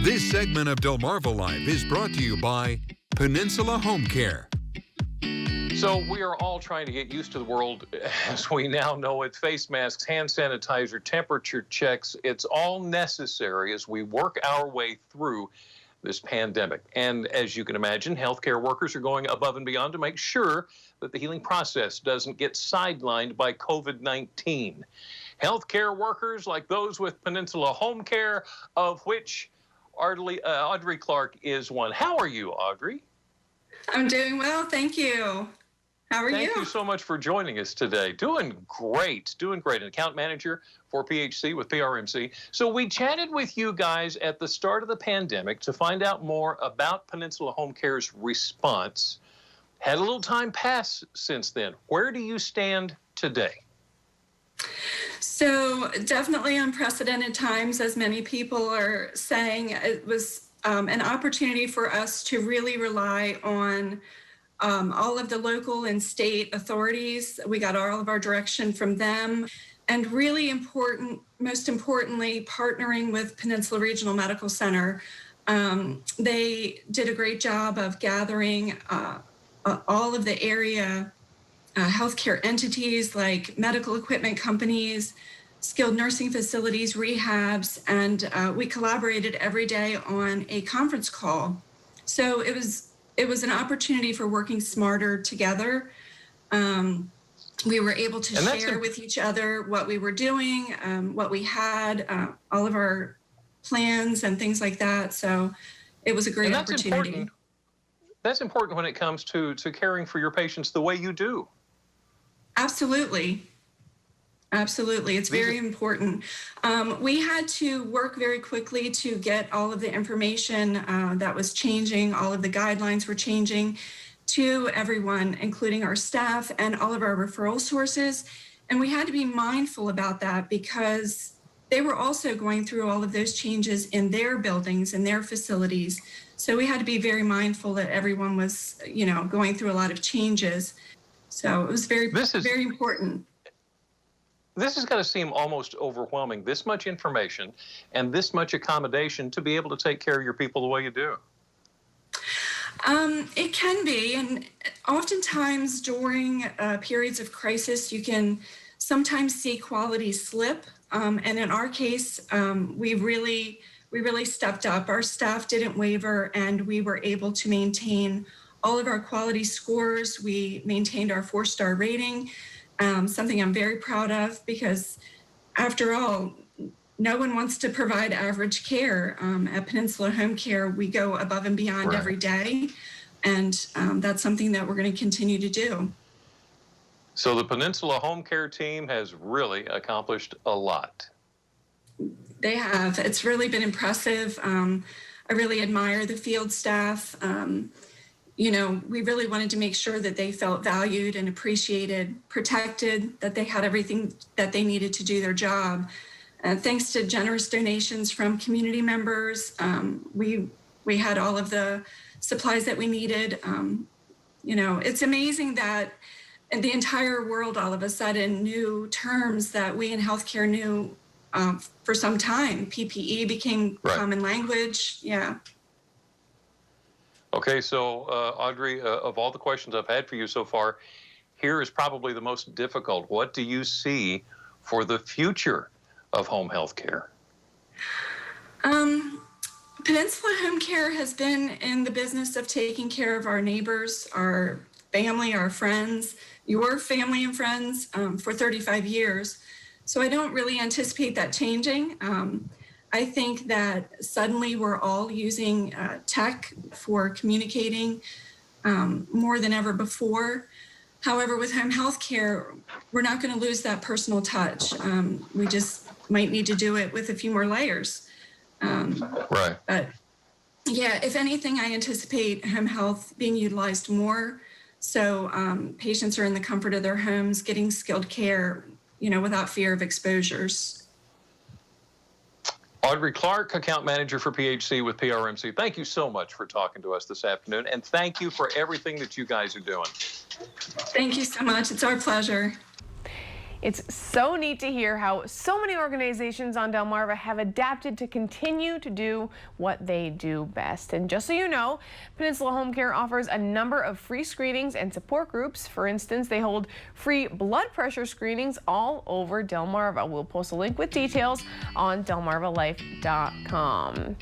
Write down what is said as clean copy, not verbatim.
This segment of Delmarva Life is brought to you by Peninsula Home Care. So we are all trying to get used to the world as we now know it. Face masks, hand sanitizer, temperature checks. It's all necessary as we work our way through this pandemic. And as you can imagine, healthcare workers are going above and beyond to make sure that the healing process doesn't get sidelined by COVID-19. Healthcare workers like those with Peninsula Home Care, of which Audrey Clark is one. How are you, Audrey? I'm doing well, thank you. How are you? Thank you so much for joining us today. Doing great. An account manager for PHC with PRMC. So we chatted with you guys at the start of the pandemic to find out more about Peninsula Home Care's response. Had a little time pass since then. Where do you stand today? So definitely unprecedented times, as many people are saying. It was an opportunity for us to really rely on all of the local and state authorities. We got all of our direction from them, and really important, most importantly, partnering with Peninsula Regional Medical Center. They did a great job of gathering all of the area healthcare entities like medical equipment companies, skilled nursing facilities, rehabs, and we collaborated every day on a conference call. So it was an opportunity for working smarter together. We were able to share with each other what we were doing, what we had, all of our plans and things like that. So it was a great opportunity. That's important when it comes to caring for your patients the way you do. Absolutely. Absolutely. It's very important. We had to work very quickly to get all of the information that was changing. All of the guidelines were changing to everyone, including our staff and all of our referral sources. And we had to be mindful about that because they were also going through all of those changes in their buildings and their facilities. So we had to be very mindful that everyone was, going through a lot of changes. So it was very important. This has got to seem almost overwhelming, this much information and this much accommodation to be able to take care of your people the way you do. It can be, and oftentimes during periods of crisis, you can sometimes see quality slip. And in our case, we really stepped up. Our staff didn't waver, and we were able to maintain all of our quality scores. We maintained our 4-star rating. Something I'm very proud of because, after all, no one wants to provide average care. At Peninsula Home Care, we go above and beyond every day, and that's something that we're going to continue to do. So the Peninsula Home Care team has really accomplished a lot. They have. It's really been impressive. I really admire the field staff. We really wanted to make sure that they felt valued and appreciated, protected, that they had everything that they needed to do their job. Thanks to generous donations from community members, we had all of the supplies that we needed. It's amazing that the entire world all of a sudden knew terms that we in healthcare knew for some time. PPE became common language. Yeah. Okay, so Audrey, of all the questions I've had for you so far, here is probably the most difficult. What do you see for the future of home health care? Peninsula Home Care has been in the business of taking care of our neighbors, our family, our friends, your family and friends for 35 years. So I don't really anticipate that changing. I think that suddenly we're all using tech for communicating more than ever before. However, with home health care, we're not going to lose that personal touch. We just might need to do it with a few more layers. But yeah, if anything, I anticipate home health being utilized more. So patients are in the comfort of their homes, getting skilled care, without fear of exposures. Audrey Clark, account manager for PHC with PRMC. Thank you so much for talking to us this afternoon, and thank you for everything that you guys are doing. Thank you so much. It's our pleasure. It's so neat to hear how so many organizations on Delmarva have adapted to continue to do what they do best. And just so you know, Peninsula Home Care offers a number of free screenings and support groups. For instance, they hold free blood pressure screenings all over Delmarva. We'll post a link with details on delmarvalife.com.